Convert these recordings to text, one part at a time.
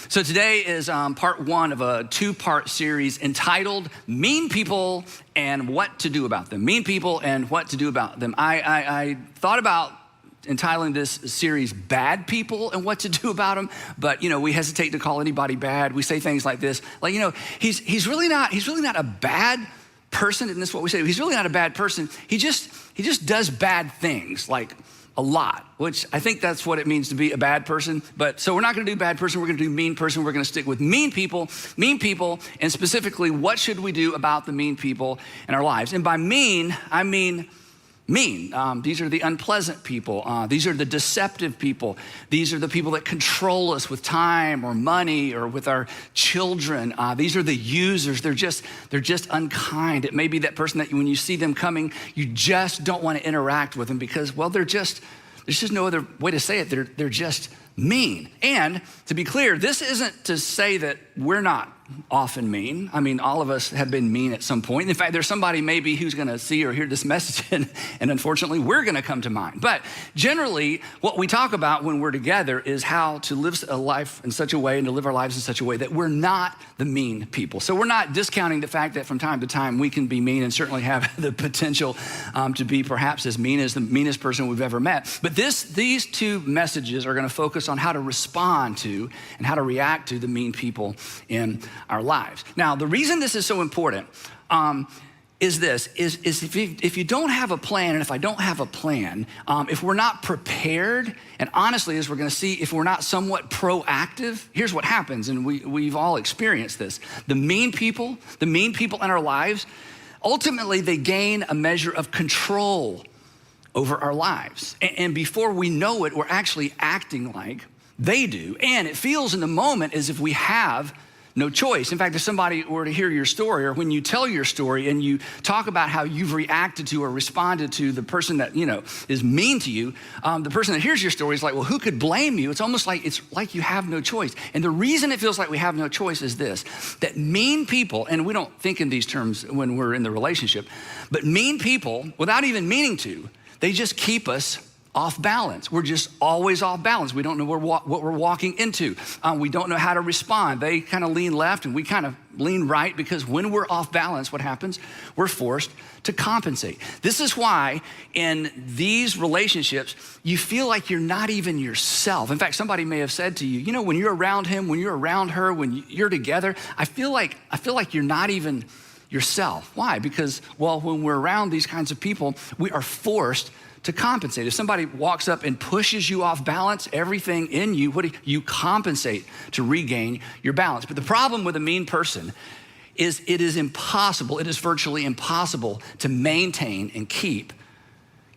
So today is part one of a two-part series entitled Mean People and What to Do About Them. Mean People and What to Do About Them. I thought about entitling this series Bad People and What to Do About Them, but we hesitate to call anybody bad. We say things like this, like, he's really not a bad person, and this is what we say. He's really not a bad person. He just does bad things, like a lot, which I think that's what it means to be a bad person. But so we're not gonna do bad person, we're gonna do mean person. We're gonna stick with mean people, and specifically what should we do about the mean people in our lives? And by mean, I mean mean. These are the unpleasant people. These are the deceptive people. These are the people that control us with time or money or with our children. These are the users. They're just unkind. It may be that person that when you see them coming, you just don't want to interact with them because, well, there's just no other way to say it. They're just mean. And to be clear, this isn't to say that we're not often mean. I mean, all of us have been mean at some point. In fact, there's somebody maybe who's gonna see or hear this message and unfortunately we're gonna come to mind. But generally, what we talk about when we're together is how to live a life in such a way and to live our lives in such a way that we're not the mean people. So we're not discounting the fact that from time to time we can be mean and certainly have the potential to be perhaps as mean as the meanest person we've ever met. But these two messages are gonna focus on how to respond to and how to react to the mean people in our lives. Now, the reason this is so important is if you don't have a plan, and if I don't have a plan, if we're not prepared, and honestly, as we're gonna see, if we're not somewhat proactive, here's what happens, and we've all experienced this. The mean people in our lives, ultimately they gain a measure of control over our lives. And before we know it, we're actually acting like they do. And it feels in the moment as if we have no choice. In fact, if somebody were to hear your story, or when you tell your story and you talk about how you've reacted to or responded to the person that, is mean to you, the person that hears your story is like, well, who could blame you? It's almost like you have no choice. And the reason it feels like we have no choice is this, that mean people, and we don't think in these terms when we're in the relationship, but mean people, without even meaning to, they just keep us off balance. We're just always off balance. We don't know what we're walking into. We don't know how to respond. They kind of lean left and we kind of lean right, because when we're off balance, what happens? We're forced to compensate. This is why in these relationships, you feel like you're not even yourself. In fact, somebody may have said to you, when you're around him, when you're around her, when you're together, I feel like you're not even yourself. Why? Because, well, when we're around these kinds of people, we are forced to compensate. If somebody walks up and pushes you off balance, everything in you, you compensate to regain your balance. But the problem with a mean person is it is virtually impossible to maintain and keep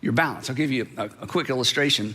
your balance. I'll give you a quick illustration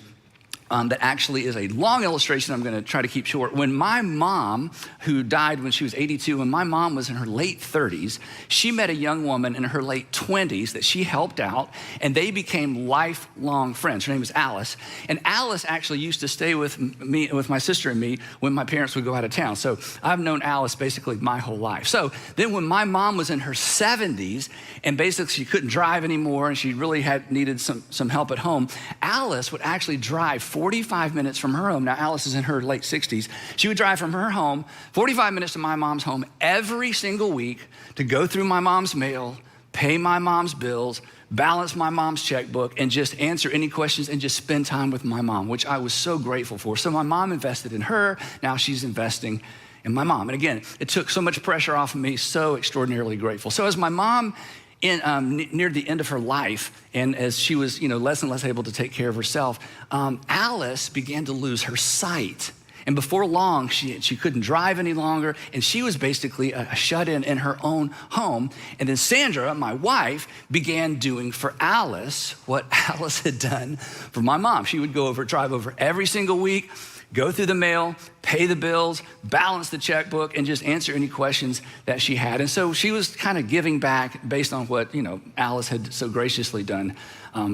that actually is a long illustration I'm gonna try to keep short. When my mom, who died when she was 82, when my mom was in her late 30s, she met a young woman in her late 20s that she helped out, and they became lifelong friends. Her name was Alice, and Alice actually used to stay with me, with my sister and me, when my parents would go out of town. So I've known Alice basically my whole life. So then when my mom was in her 70s, and basically she couldn't drive anymore, and she really needed some help at home, Alice would actually drive 45 minutes from her home. Now, Alice is in her late 60s. She would drive from her home 45 minutes to my mom's home every single week to go through my mom's mail, pay my mom's bills, balance my mom's checkbook, and just answer any questions and just spend time with my mom, which I was so grateful for. So my mom invested in her. Now she's investing in my mom. And again, it took so much pressure off of me, so extraordinarily grateful. So as my mom near the end of her life, and as she was less and less able to take care of herself, Alice began to lose her sight. And before long, she couldn't drive any longer, and she was basically a shut-in in her own home. And then Sandra, my wife, began doing for Alice what Alice had done for my mom. She would drive over every single week, go through the mail, pay the bills, balance the checkbook, and just answer any questions that she had. And so she was kind of giving back based on what Alice had so graciously done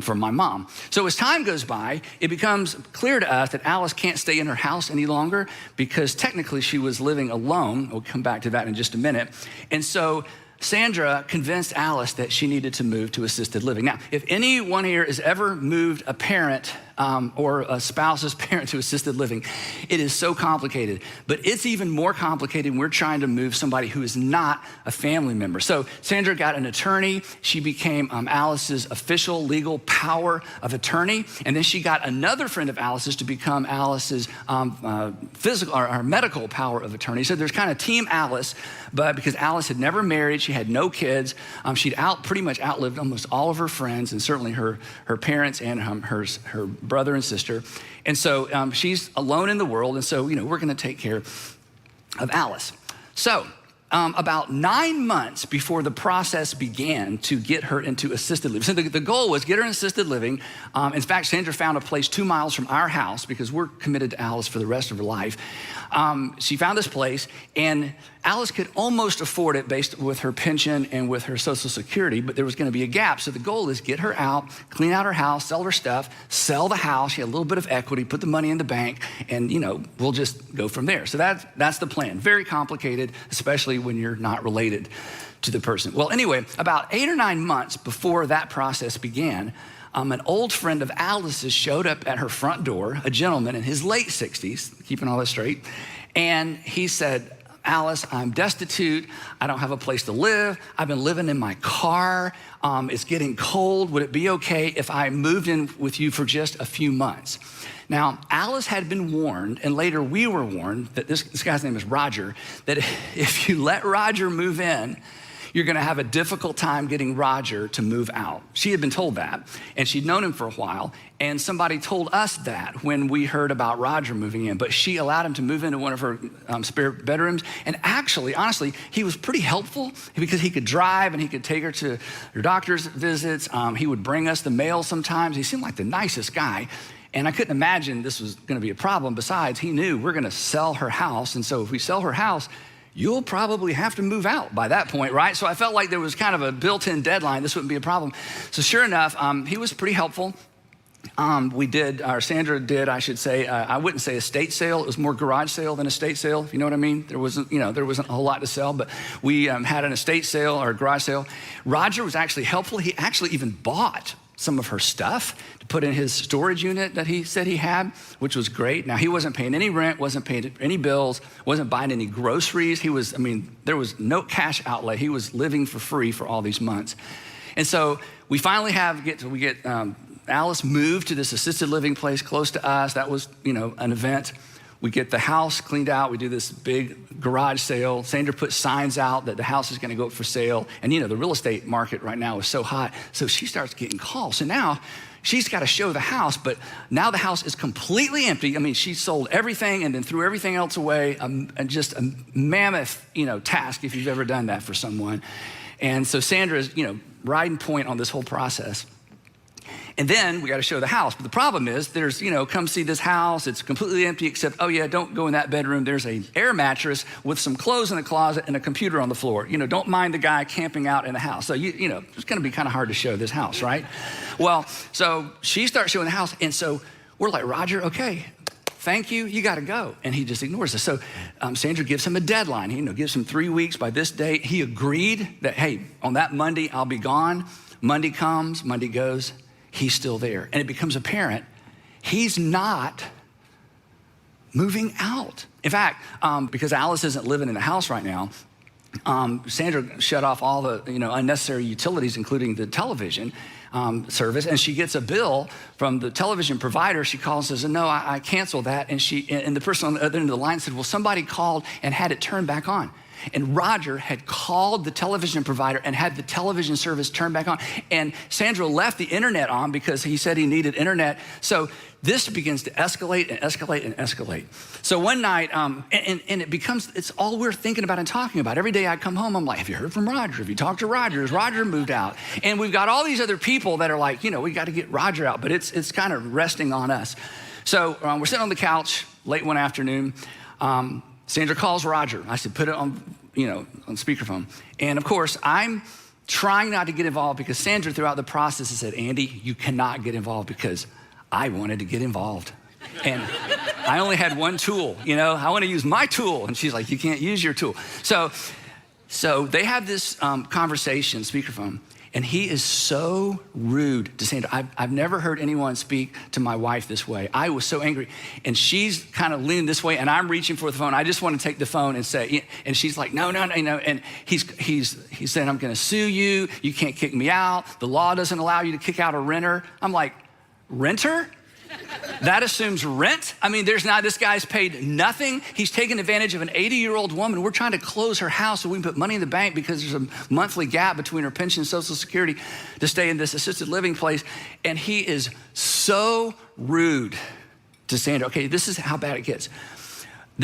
for my mom. So as time goes by, it becomes clear to us that Alice can't stay in her house any longer because technically she was living alone. We'll come back to that in just a minute. And so Sandra convinced Alice that she needed to move to assisted living. Now, if anyone here has ever moved a parent or a spouse's parent to assisted living. It is so complicated, but it's even more complicated when we're trying to move somebody who is not a family member. So Sandra got an attorney. She became Alice's official legal power of attorney. And then she got another friend of Alice's to become Alice's physical or medical power of attorney. So there's kind of Team Alice, but because Alice had never married, she had no kids. She'd pretty much outlived almost all of her friends and certainly her parents and her brother and sister. And so she's alone in the world. And so, we're going to take care of Alice. So about 9 months before the process began to get her into assisted living. So the goal was get her in assisted living. In fact, Sandra found a place 2 miles from our house because we're committed to Alice for the rest of her life. She found this place, and Alice could almost afford it based with her pension and with her Social Security, but there was going to be a gap. So the goal is get her out, clean out her house, sell her stuff, sell the house. She had a little bit of equity, put the money in the bank, and we'll just go from there. So that's the plan. Very complicated, especially when you're not related to the person. Well, anyway, about 8 or 9 months before that process began, an old friend of Alice's showed up at her front door, a gentleman in his late 60s, keeping all this straight, and he said, Alice, I'm destitute. I don't have a place to live. I've been living in my car. It's getting cold. Would it be okay if I moved in with you for just a few months? Now, Alice had been warned, and later we were warned, that this guy's name is Roger, that if you let Roger move in, you're gonna have a difficult time getting Roger to move out. She had been told that, and she'd known him for a while, and somebody told us that when we heard about Roger moving in, but she allowed him to move into one of her spare bedrooms, and actually, honestly, he was pretty helpful because he could drive and he could take her to her doctor's visits. He would bring us the mail sometimes. He seemed like the nicest guy, and I couldn't imagine this was gonna be a problem. Besides, he knew we're gonna sell her house, and so if we sell her house, you'll probably have to move out by that point, right? So I felt like there was kind of a built-in deadline. This wouldn't be a problem. So sure enough, he was pretty helpful. Sandra did, I should say, I wouldn't say estate sale. It was more garage sale than estate sale, if you know what I mean. There wasn't a whole lot to sell, but we had an estate sale or a garage sale. Roger was actually helpful. He actually even bought some of her stuff to put in his storage unit that he said he had, which was great. Now, he wasn't paying any rent, wasn't paying any bills, wasn't buying any groceries. There was no cash outlay. He was living for free for all these months. And so we finally get Alice moved to this assisted living place close to us. That was, an event. We get the house cleaned out. We do this big garage sale. Sandra put signs out that the house is going to go up for sale. And the real estate market right now is so hot. So she starts getting calls. So now she's got to show the house, but now the house is completely empty. She sold everything and then threw everything else away. And just a mammoth, task if you've ever done that for someone. And so Sandra is, riding point on this whole process. And then we got to show the house. But the problem is there's, come see this house. It's completely empty except, oh yeah, don't go in that bedroom. There's an air mattress with some clothes in the closet and a computer on the floor. Don't mind the guy camping out in the house. So, it's going to be kind of hard to show this house, right? Well, so she starts showing the house. And so we're like, Roger, okay, thank you, you got to go. And he just ignores us. So Sandra gives him a deadline. He gives him 3 weeks by this date. He agreed that, hey, on that Monday, I'll be gone. Monday comes, Monday goes. He's still there. And it becomes apparent he's not moving out. In fact, because Alice isn't living in the house right now, Sandra shut off all the unnecessary utilities, including the television service, and she gets a bill from the television provider. She calls and says, no, I canceled that. And the person on the other end of the line said, well, somebody called and had it turned back on. And Roger had called the television provider and had the television service turned back on. And Sandra left the internet on because he said he needed internet. So this begins to escalate and escalate and escalate. So one night, and it's all we're thinking about and talking about. Every day I come home, I'm like, have you heard from Roger? Have you talked to Roger? Has Roger moved out? And we've got all these other people that are like, we got to get Roger out, but it's kind of resting on us. So we're sitting on the couch late one afternoon. Sandra calls Roger. I said, put it on speakerphone. And of course, I'm trying not to get involved because Sandra throughout the process has said, Andy, you cannot get involved because I wanted to get involved. And I only had one tool, I want to use my tool. And she's like, you can't use your tool. So they have this conversation, speakerphone. And he is so rude to Sandra. I've never heard anyone speak to my wife this way. I was so angry. And she's kind of leaning this way, and I'm reaching for the phone. I just want to take the phone and say, and she's like, no. And he's saying, I'm going to sue you. You can't kick me out. The law doesn't allow you to kick out a renter. I'm like, renter? That assumes rent. I mean, this guy's paid nothing. He's taken advantage of an 80-year-old woman. We're trying to close her house so we can put money in the bank because there's a monthly gap between her pension and Social Security to stay in this assisted living place. And he is so rude to Sandra. Okay, this is how bad it gets.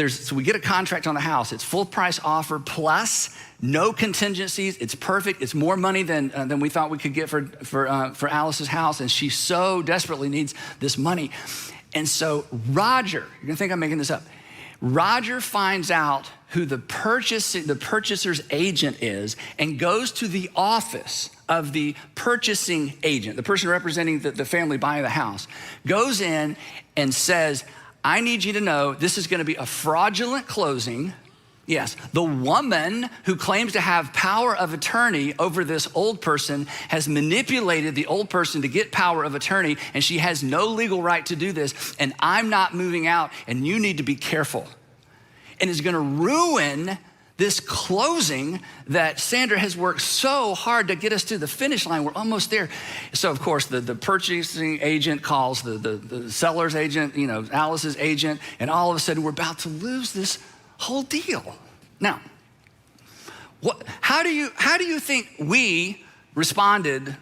So we get a contract on the house. It's full price offer plus no contingencies. It's perfect. It's more money than we thought we could get for Alice's house. And she so desperately needs this money. And so Roger, you're gonna think I'm making this up. Roger finds out who the purchaser's agent is and goes to the office of the purchasing agent, the person representing the family buying the house, goes in and says, I need you to know this is gonna be a fraudulent closing. Yes, the woman who claims to have power of attorney over this old person has manipulated the old person to get power of attorney, and she has no legal right to do this, and I'm not moving out, and you need to be careful. And it's gonna ruin this closing that Sandra has worked so hard to get us to the finish line. We're almost there. So of course, the purchasing agent calls the seller's agent, Alice's agent, and all of a sudden we're about to lose this whole deal. Now, how do you think we responded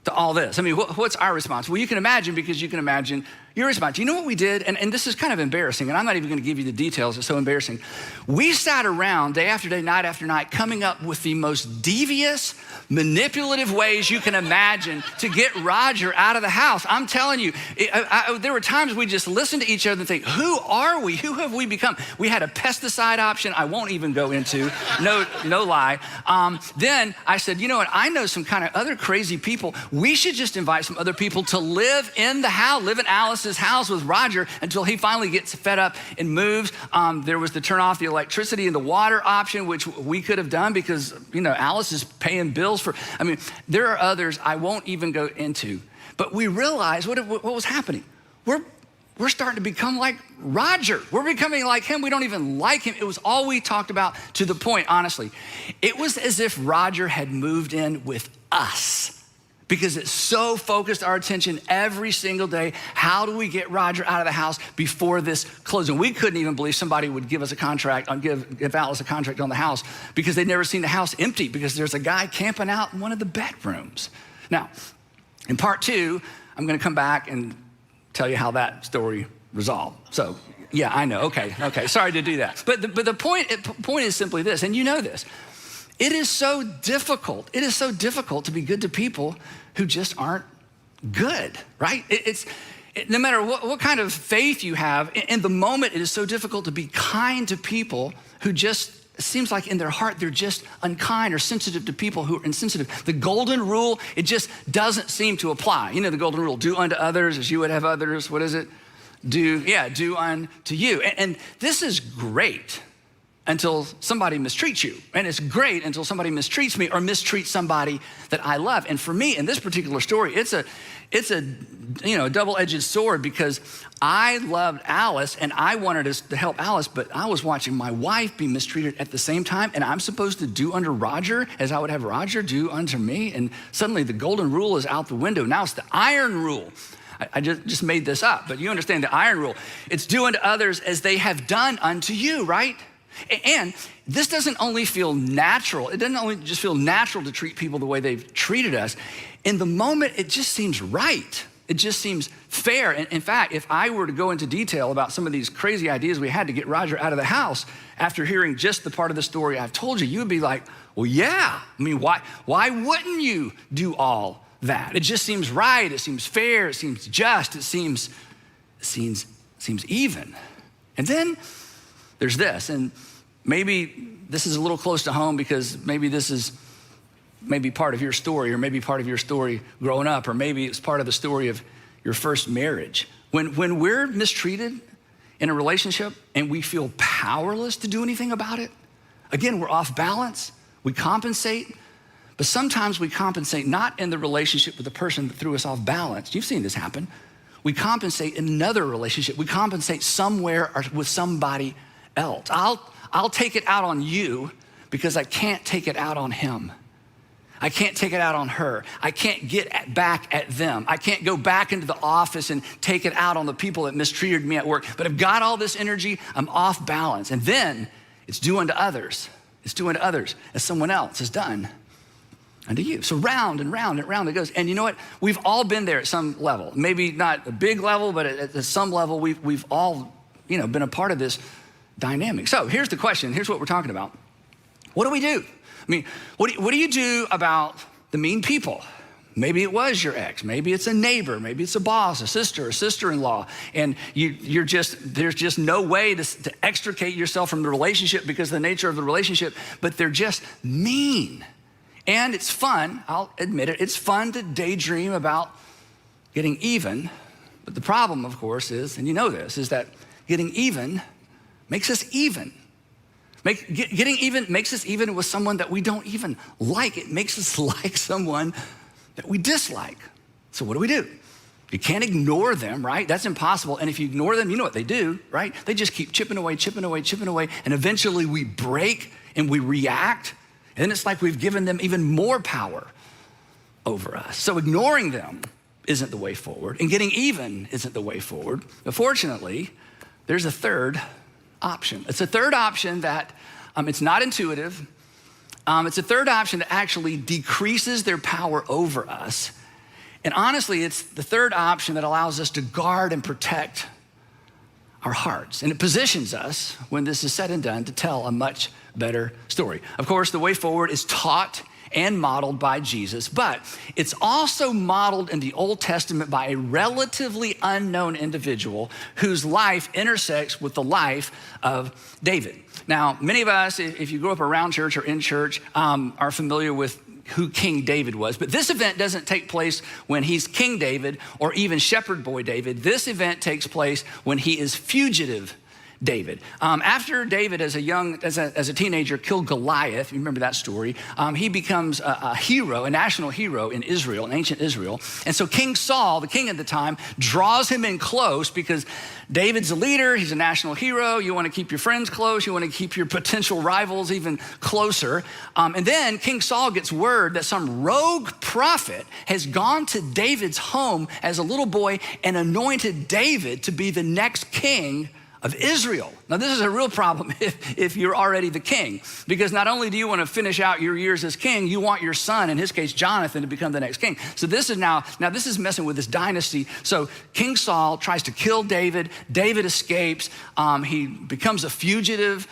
to all this? I mean, what's our response? Well, you can imagine, because you can imagine your response. You know what we did? And this is kind of embarrassing, and I'm not even gonna give you the details, it's so embarrassing. We sat around day after day, night after night, coming up with the most devious, manipulative ways you can imagine to get Roger out of the house. I'm telling you, there were times we just listened to each other and think, who are we? Who have we become? We had a pesticide option I won't even go into, no lie. Then I said, you know what? I know some kind of other crazy people. We should just invite some other people to live in the house, live in Alice's house with Roger until he finally gets fed up and moves. There was the turn off the electricity and the water option, which we could have done because, Alice is paying bills there are others I won't even go into. But we realized what was happening. We're starting to become like Roger. We're becoming like him. We don't even like him. It was all we talked about, to the point, honestly. It was as if Roger had moved in with us, because it so focused our attention every single day. How do we get Roger out of the house before this closing? We couldn't even believe somebody would give us a contract, give Alice a contract on the house, because they'd never seen the house empty because there's a guy camping out in one of the bedrooms. Now, in part 2, I'm gonna come back and tell you how that story resolved. So, yeah, I know, okay, sorry to do that. But the point is simply this, and you know this. It is so difficult to be good to people who just aren't good, right? No matter what kind of faith you have, in the moment, it is so difficult to be kind to people who just, it seems like in their heart, they're just unkind or sensitive to people who are insensitive. The golden rule, it just doesn't seem to apply. The golden rule, do unto others as you would have others. What is it? Do unto you. And this is great until somebody mistreats you. And it's great until somebody mistreats me or mistreats somebody that I love. And for me, in this particular story, it's a double-edged sword, because I loved Alice and I wanted us to help Alice, but I was watching my wife be mistreated at the same time, and I'm supposed to do unto Roger as I would have Roger do unto me. And suddenly the golden rule is out the window. Now it's the iron rule. I just made this up, but you understand the iron rule. It's do unto others as they have done unto you, right? And this doesn't only feel natural. It doesn't only just feel natural to treat people the way they've treated us. In the moment, it just seems right. It just seems fair. And in fact, if I were to go into detail about some of these crazy ideas we had to get Roger out of the house, after hearing just the part of the story I've told you, you would be like, well, yeah. I mean, why wouldn't you do all that? It just seems right. It seems fair. It seems just. It seems even. And then there's this, and maybe this is a little close to home, because maybe this is part of your story, or maybe part of your story growing up, or maybe it's part of the story of your first marriage. When we're mistreated in a relationship and we feel powerless to do anything about it, again, we're off balance, we compensate, But sometimes we compensate not in the relationship with the person that threw us off balance. You've seen this happen. We compensate in another relationship. We compensate somewhere or with somebody else. I'll take it out on you because I can't take it out on him. I can't take it out on her. I can't get back at them. I can't go back into the office and take it out on the people that mistreated me at work. But I've got all this energy, I'm off balance. And then it's due unto others. It's due unto others as someone else has done unto you. So round and round and round it goes. And you know what? We've all been there at some level. Maybe not a big level, but at some level, we've all, been a part of this dynamic. So here's the question. Here's what we're talking about. What do we do? I mean, what do you do about the mean people? Maybe it was your ex. Maybe it's a neighbor. Maybe it's a boss, a sister, a sister-in-law. And there's just no way to extricate yourself from the relationship because of the nature of the relationship, but they're just mean. And it's fun, I'll admit it, it's fun to daydream about getting even. But the problem, of course, is, and you know this, is that getting even makes us even. Getting even makes us even with someone that we don't even like. It makes us like someone that we dislike. So what do? You can't ignore them, right? That's impossible. And if you ignore them, you know what they do, right? They just keep chipping away. And eventually we break and we react. And then it's like we've given them even more power over us. So ignoring them isn't the way forward. And getting even isn't the way forward. But fortunately, there's a third option. It's a third option that it's not intuitive. It's a third option that actually decreases their power over us. And honestly, it's the third option that allows us to guard and protect our hearts. And it positions us, when this is said and done, to tell a much better story. Of course, the way forward is taught and modeled by Jesus, but it's also modeled in the Old Testament by a relatively unknown individual whose life intersects with the life of David. Now, many of us, if you grew up around church or in church, are familiar with who King David was. But this event doesn't take place when he's King David or even Shepherd Boy David. This event takes place when he is fugitive David. After David, as a teenager, killed Goliath, you remember that story, he becomes a hero, a national hero in Israel, in ancient Israel. And so King Saul, the king at the time, draws him in close because David's a leader, he's a national hero. You want to keep your friends close, you want to keep your potential rivals even closer. And then King Saul gets word that some rogue prophet has gone to David's home as a little boy and anointed David to be the next king of Israel. Now, this is a real problem if you're already the king, because not only do you want to finish out your years as king, you want your son, in his case, Jonathan, to become the next king. So this is now this is messing with this dynasty. So King Saul tries to kill David. David escapes. He becomes a fugitive.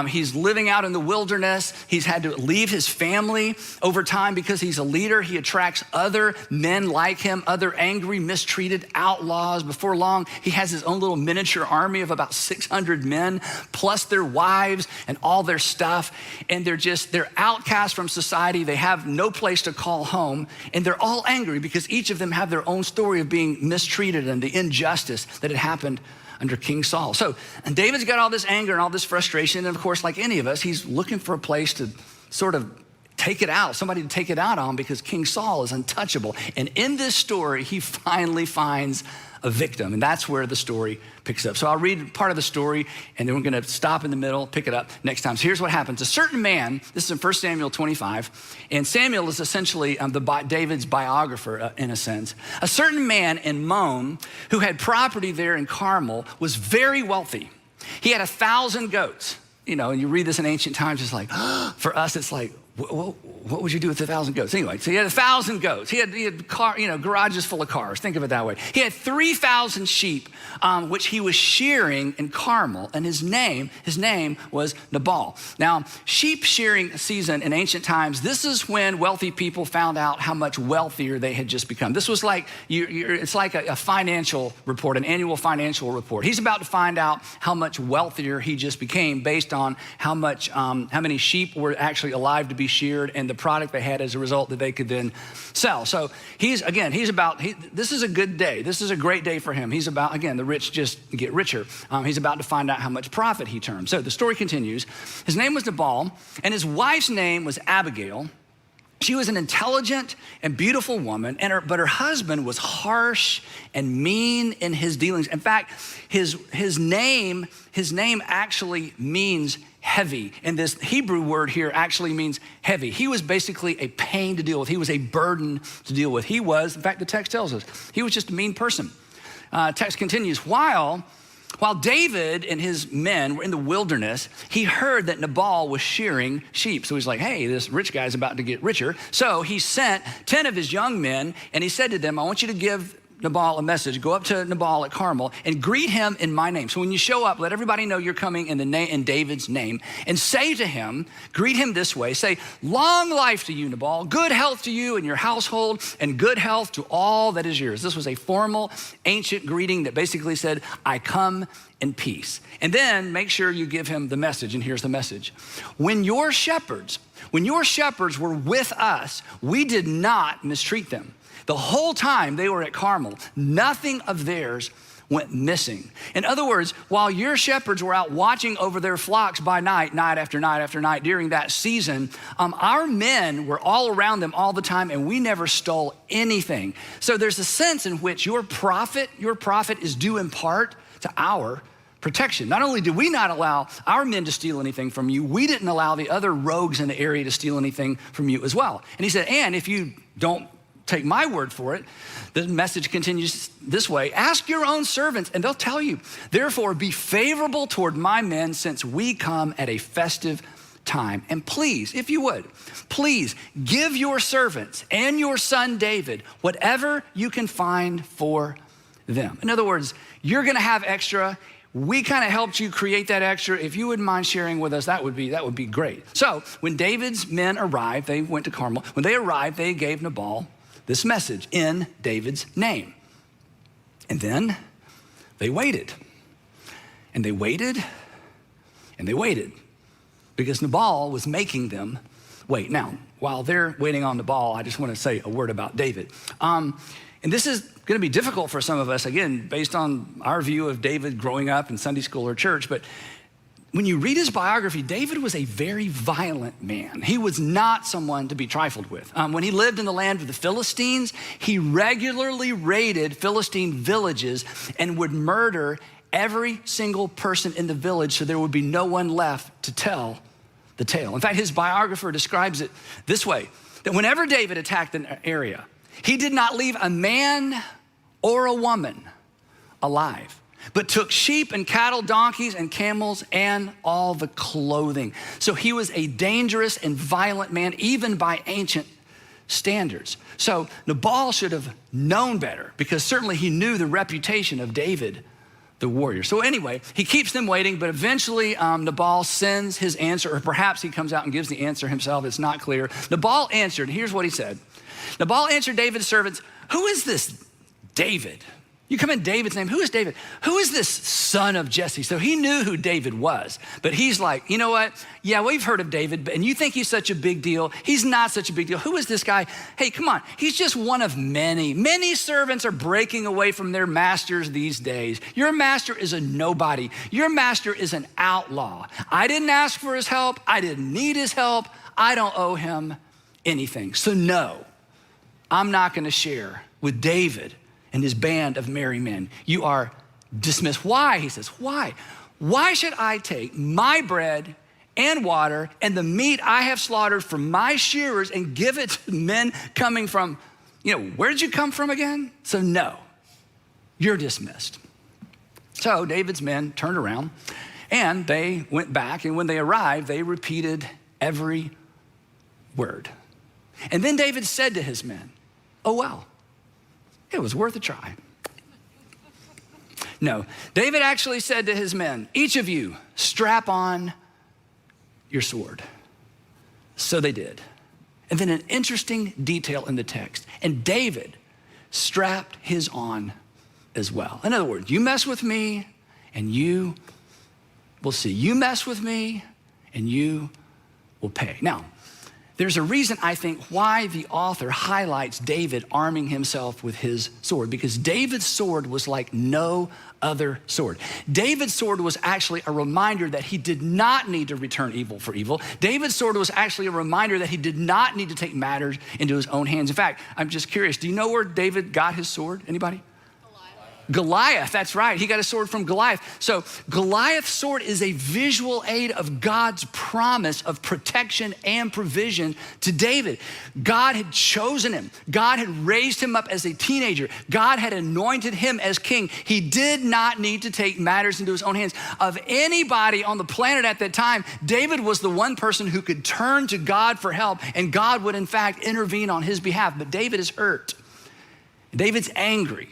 He's living out in the wilderness. He's had to leave his family over time because he's a leader. He attracts other men like him, other angry, mistreated outlaws. Before long, he has his own little miniature army of about 600 men, plus their wives and all their stuff. And they're outcast from society. They have no place to call home. And they're all angry because each of them have their own story of being mistreated and the injustice that had happened under King Saul. So, and David's got all this anger and all this frustration. And of course, like any of us, he's looking for a place to sort of take it out, somebody to take it out on, because King Saul is untouchable. And in this story, he finally finds a victim, and that's where the story picks up. So I'll read part of the story, and then we're gonna stop in the middle, pick it up next time. So here's what happens. A certain man, this is in 1 Samuel 25, and Samuel is essentially David's biographer in a sense. A certain man in Mon, who had property there in Carmel, was very wealthy. He had 1,000 goats. And you read this in ancient times, it's like, for us, it's like, what would you do with 1,000 goats? Anyway, so he had 1,000 goats. He had garages full of cars. Think of it that way. He had 3,000 sheep, which he was shearing in Carmel, and his name was Nabal. Now, sheep shearing season in ancient times, this is when wealthy people found out how much wealthier they had just become. This was like, it's like a financial report, an annual financial report. He's about to find out how much wealthier he just became based on how many sheep were actually alive to be sheared and the product they had as a result that they could then sell. So this is a good day. This is a great day for him. He's about, again, the rich just get richer. He's about to find out how much profit he turned. So the story continues. His name was Nabal, and his wife's name was Abigail. She was an intelligent and beautiful woman, but her husband was harsh and mean in his dealings. In fact, his name actually means heavy. And this Hebrew word here actually means heavy. He was basically a pain to deal with. He was a burden to deal with. In fact, the text tells us, he was just a mean person. Text continues, while David and his men were in the wilderness, he heard that Nabal was shearing sheep. So he's like, hey, this rich guy's about to get richer. So he sent 10 of his young men, and he said to them, I want you to give Nabal a message. Go up to Nabal at Carmel and greet him in my name. So when you show up, let everybody know you're coming in David's name, and say to him, greet him this way. Say, long life to you, Nabal, good health to you and your household, and good health to all that is yours. This was a formal, ancient greeting that basically said, I come in peace. And then make sure you give him the message, and here's the message. When your shepherds were with us, we did not mistreat them. The whole time they were at Carmel, nothing of theirs went missing. In other words, while your shepherds were out watching over their flocks by night, night after night after night during that season, our men were all around them all the time, and we never stole anything. So there's a sense in which your profit is due in part to our protection. Not only did we not allow our men to steal anything from you, we didn't allow the other rogues in the area to steal anything from you as well. And he said, and if you don't take my word for it, the message continues this way. Ask your own servants, and they'll tell you. Therefore, be favorable toward my men, since we come at a festive time. And please, if you would, please give your servants and your son David whatever you can find for them. In other words, you're gonna have extra. We kind of helped you create that extra. If you wouldn't mind sharing with us, that would be great. So when David's men arrived, they went to Carmel. When they arrived, they gave Nabal this message in David's name. And then they waited. And they waited, and they waited, because Nabal was making them wait. Now, while they're waiting on Nabal, I just want to say a word about David. And this is going to be difficult for some of us, again, based on our view of David growing up in Sunday school or church, but when you read his biography, David was a very violent man. He was not someone to be trifled with. When he lived in the land of the Philistines, he regularly raided Philistine villages and would murder every single person in the village, so there would be no one left to tell the tale. In fact, his biographer describes it this way, that whenever David attacked an area, he did not leave a man or a woman alive, but took sheep and cattle, donkeys and camels, and all the clothing. So he was a dangerous and violent man, even by ancient standards. So Nabal should have known better, because certainly he knew the reputation of David, the warrior. So anyway, he keeps them waiting, but eventually Nabal sends his answer, or perhaps he comes out and gives the answer himself. It's not clear. Nabal answered, here's what he said. Nabal answered David's servants, who is this David? You come in David's name. Who is David? Who is this son of Jesse? So he knew who David was, but he's like, you know what? Yeah, we've heard of David, and you think he's such a big deal. He's not such a big deal. Who is this guy? Hey, come on. He's just one of many. Many servants are breaking away from their masters these days. Your master is a nobody. Your master is an outlaw. I didn't ask for his help. I didn't need his help. I don't owe him anything. So no, I'm not going to share with David and his band of merry men. You are dismissed. Why? He says, why? Why should I take my bread and water and the meat I have slaughtered from my shearers and give it to men coming from, where did you come from again? So no, you're dismissed. So David's men turned around and they went back, and when they arrived, they repeated every word. And then David said to his men, oh, well, it was worth a try. No, David actually said to his men, each of you strap on your sword. So they did. And then an interesting detail in the text, and David strapped his on as well. In other words, you mess with me and you will see. You mess with me and you will pay. Now, there's a reason, I think, why the author highlights David arming himself with his sword, because David's sword was like no other sword. David's sword was actually a reminder that he did not need to return evil for evil. David's sword was actually a reminder that he did not need to take matters into his own hands. In fact, I'm just curious, do you know where David got his sword? Anybody? Goliath, that's right. He got a sword from Goliath. So Goliath's sword is a visual aid of God's promise of protection and provision to David. God had chosen him. God had raised him up as a teenager. God had anointed him as king. He did not need to take matters into his own hands. Of anybody on the planet at that time, David was the one person who could turn to God for help, and God would in fact intervene on his behalf. But David is hurt. David's angry.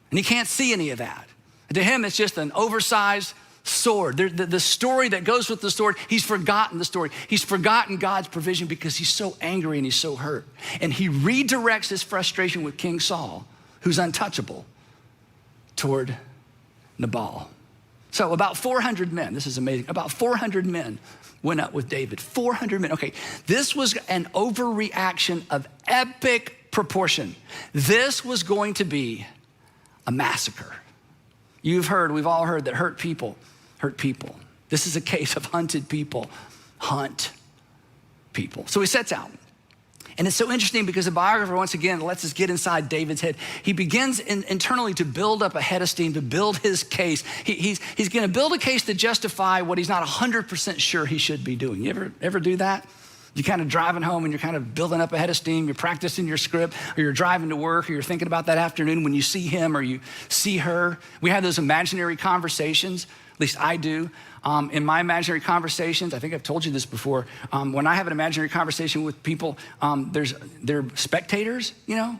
And he can't see any of that. To him, it's just an oversized sword. The story that goes with the sword, he's forgotten the story. He's forgotten God's provision because he's so angry and he's so hurt. And he redirects his frustration with King Saul, who's untouchable, toward Nabal. So about 400 men, this is amazing, about 400 men went up with David. 400 men. Okay, this was an overreaction of epic proportion. This was going to be a massacre. We've all heard that hurt people hurt people. This is a case of hunted people hunt people. So he sets out. And it's so interesting because the biographer, once again, lets us get inside David's head. He begins internally to build up a head of steam, to build his case. He's gonna build a case to justify what he's not 100% sure he should be doing. You ever do that? You're kind of driving home and you're kind of building up a head of steam. You're practicing your script, or you're driving to work, or you're thinking about that afternoon when you see him or you see her. We have those imaginary conversations, at least I do. In my imaginary conversations, I think I've told you this before, when I have an imaginary conversation with people, they're spectators,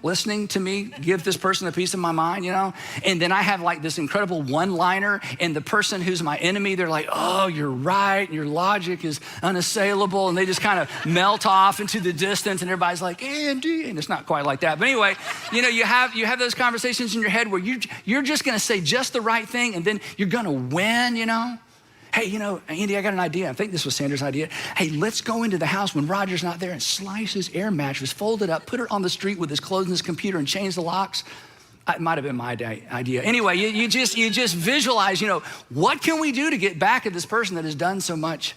listening to me give this person a piece of my mind, and then I have like this incredible one-liner, and the person who's my enemy, they're like, oh, you're right, your logic is unassailable, and they just kind of melt off into the distance, and everybody's like, Andy, and it's not quite like that. But anyway, you have those conversations in your head where you're just gonna say just the right thing, and then you're gonna win, Hey, Andy, I got an idea. I think this was Sandra's idea. Hey, let's go into the house when Roger's not there and slice his air mattress, fold it up, put it on the street with his clothes and his computer and change the locks. It might have been my idea. Anyway, you just visualize, what can we do to get back at this person that has done so much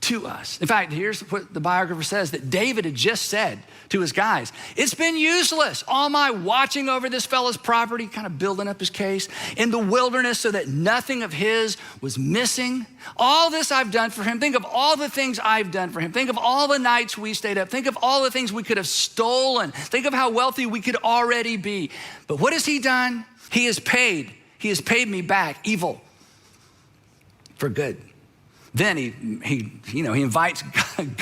to us? In fact, here's what the biographer says, that David had just said to his guys. It's been useless, all my watching over this fellow's property, kind of building up his case, in the wilderness so that nothing of his was missing. All this I've done for him. Think of all the things I've done for him. Think of all the nights we stayed up. Think of all the things we could have stolen. Think of how wealthy we could already be. But what has he done? He has paid me back evil for good. Then he invites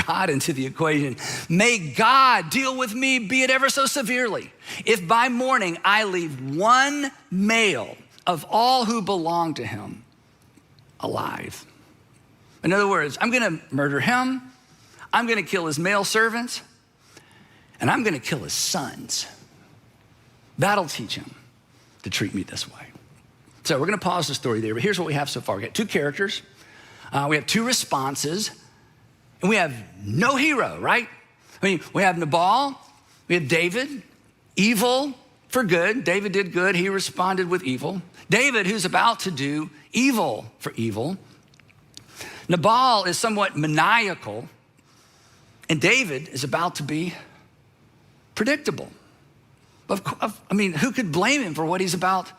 God into the equation. May God deal with me, be it ever so severely, if by morning I leave one male of all who belong to him alive. In other words, I'm gonna murder him, I'm gonna kill his male servants, and I'm gonna kill his sons. That'll teach him to treat me this way. So we're gonna pause the story there, but here's what we have so far. We got two characters. We have two responses, and we have no hero, right? We have Nabal, we have David, evil for good. David did good, he responded with evil. David, who's about to do evil for evil. Nabal is somewhat maniacal, and David is about to be predictable. Who could blame him for what he's about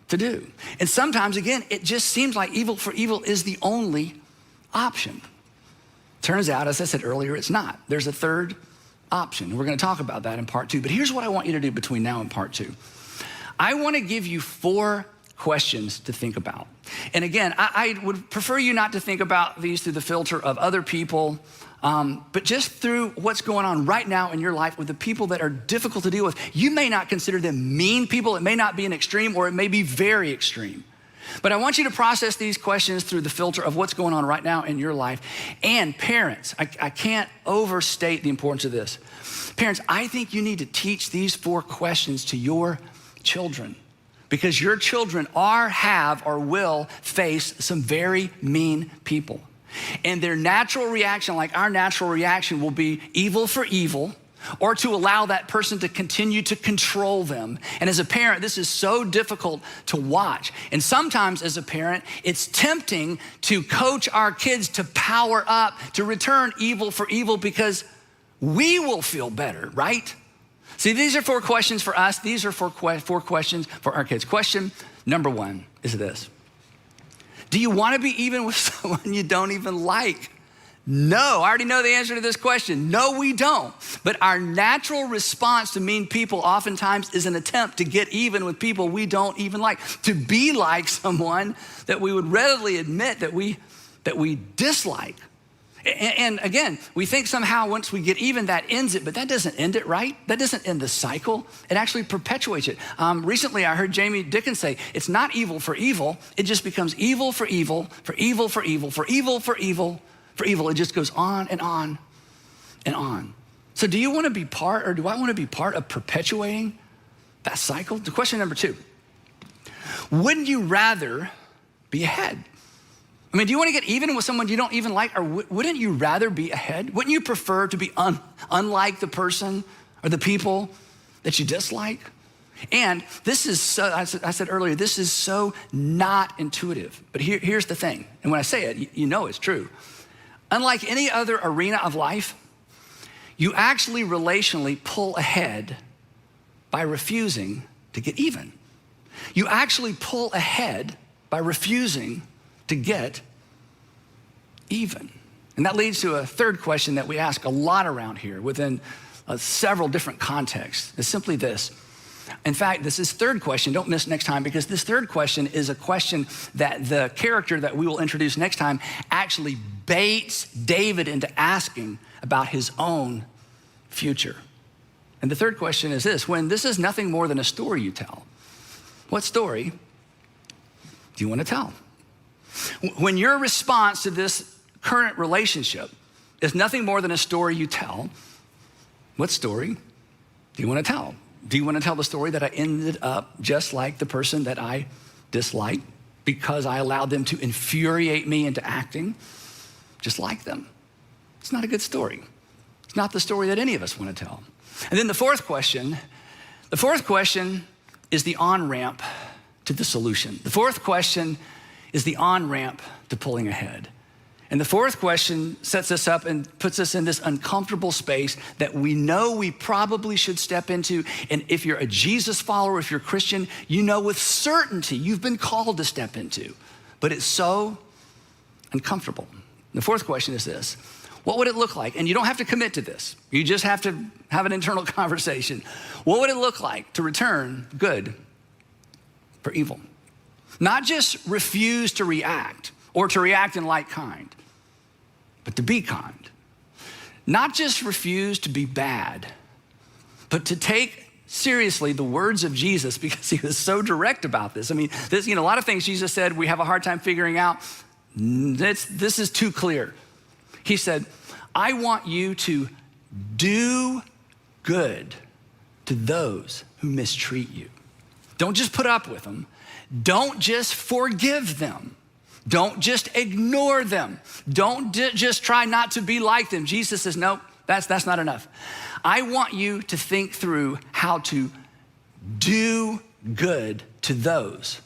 to do? And sometimes, again, it just seems like evil for evil is the only option. Turns out, as I said earlier, it's not. There's a third option. And we're gonna talk about that in part two. But here's what I want you to do between now and part two. I wanna give you 4 questions to think about. And again, I would prefer you not to think about these through the filter of other people, but just through what's going on right now in your life with the people that are difficult to deal with. You may not consider them mean people. It may not be an extreme, or it may be very extreme. But I want you to process these questions through the filter of what's going on right now in your life. And parents, I can't overstate the importance of this. Parents, I think you need to teach these 4 questions to your children, because your children have or will face some very mean people. And their natural reaction, like our natural reaction, will be evil for evil, or to allow that person to continue to control them. And as a parent, this is so difficult to watch. And sometimes as a parent, it's tempting to coach our kids to power up, to return evil for evil, because we will feel better, right? See, these are 4 questions for us. These are 4 questions for our kids. Question number 1 is this: do you want to be even with someone you don't even like? No, I already know the answer to this question. No, we don't. But our natural response to mean people oftentimes is an attempt to get even with people we don't even like, to be like someone that we would readily admit that we dislike. And again, we think somehow once we get even, that ends it, but that doesn't end it, right? That doesn't end the cycle. It actually perpetuates it. Recently, I heard Jamie Dickens say, it's not evil for evil. It just becomes evil for evil, for evil for evil, for evil for evil, for evil. It just goes on and on and on. So do you want to be part, or do I want to be part of perpetuating that cycle? The question number 2, wouldn't you rather be ahead? I mean, do you want to get even with someone you don't even like, or wouldn't you rather be ahead? Wouldn't you prefer to be unlike the person or the people that you dislike? And this is so, I said earlier, this is so not intuitive. But here's the thing, and when I say it, you know it's true. Unlike any other arena of life, you actually relationally pull ahead by refusing to get even. You actually pull ahead by refusing to get even. And that leads to a third question that we ask a lot around here within several different contexts. It's simply this. In fact, this is third question. Don't miss next time, because this third question is a question that the character that we will introduce next time actually baits David into asking about his own future. And the third question is this: when this is nothing more than a story you tell, what story do you want to tell? When your response to this current relationship is nothing more than a story you tell, what story do you want to tell? Do you want to tell the story that I ended up just like the person that I disliked because I allowed them to infuriate me into acting just like them? It's not a good story. It's not the story that any of us want to tell. And then the fourth question is the on-ramp to the solution. The fourth question is the on-ramp to pulling ahead. And the fourth question sets us up and puts us in this uncomfortable space that we know we probably should step into. And if you're a Jesus follower, if you're a Christian, you know with certainty you've been called to step into. But it's so uncomfortable. The fourth question is this: what would it look like? And you don't have to commit to this. You just have to have an internal conversation. What would it look like to return good for evil? Not just refuse to react or to react in like kind, but to be kind. Not just refuse to be bad, but to take seriously the words of Jesus, because he was so direct about this. I mean, this, a lot of things Jesus said we have a hard time figuring out. This is too clear. He said, I want you to do good to those who mistreat you. Don't just put up with them. Don't just forgive them. Don't just ignore them. Don't just try not to be like them. Jesus says, nope, that's not enough. I want you to think through how to do good to those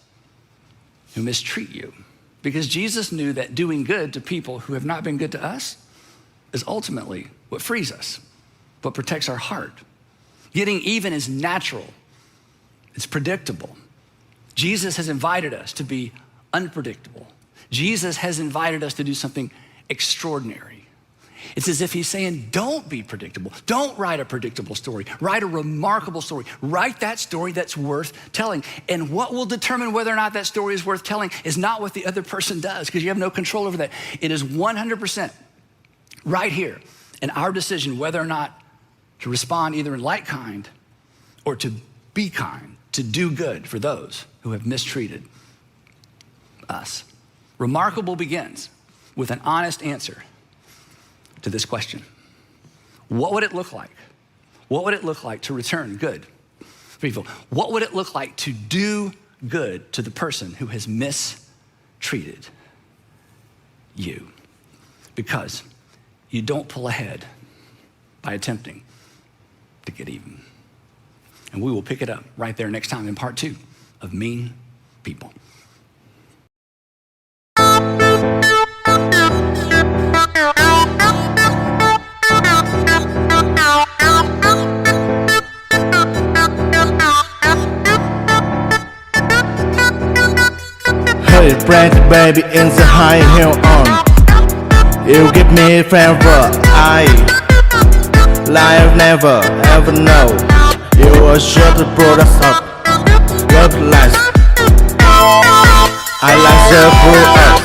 who mistreat you. Because Jesus knew that doing good to people who have not been good to us is ultimately what frees us, what protects our heart. Getting even is natural. It's predictable. Jesus has invited us to be unpredictable. Jesus has invited us to do something extraordinary. It's as if he's saying, don't be predictable. Don't write a predictable story. Write a remarkable story. Write that story that's worth telling. And what will determine whether or not that story is worth telling is not what the other person does, because you have no control over that. It is 100% right here in our decision whether or not to respond either in like kind or to be kind, to do good for those who have mistreated us. Remarkable begins with an honest answer to this question. What would it look like? What would it look like to return good for evil? What would it look like to do good to the person who has mistreated you? because you don't pull ahead by attempting to get even. And we will pick it up right there next time in part 2 of Mean People. Hey, brand baby in the high heel on. You give me favor, I life never ever know. You are sure to product of your life. I like the blue up.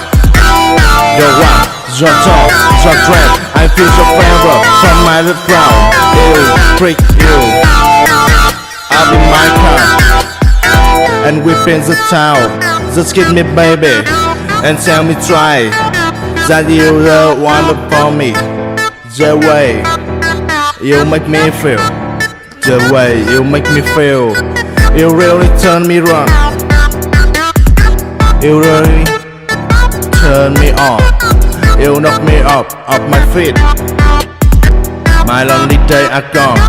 Your walk, your talk, your dread. I feel your favor from my ground. You freak you. I'll be my car, and we in the town. Just give me baby, and tell me try that you the one for me. The way you make me feel, the way you make me feel, you really turn me wrong. You really turn me on. You knock me up off my feet. My lonely days are gone.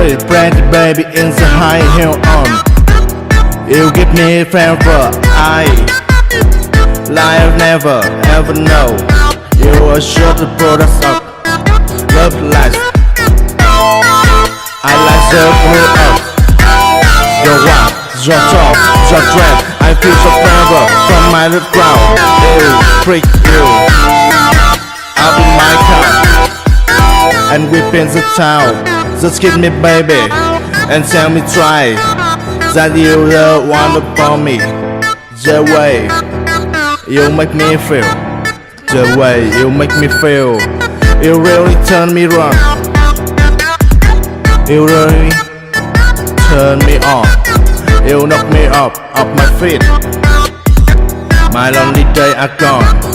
Hey, brand baby in the high heel on. You give me favor, I life never ever know. You are sure to put us up, love life. I like the blue up. Your walk, your talk, your dread. I feel so favor from my ground. You freak you. I'll be my car, and we in the town. Just give me baby, and tell me try that you the one for me. The way you make me feel, the way you make me feel, you really turn me wrong. You really turn me on. You knock me up off my feet. My lonely days are gone.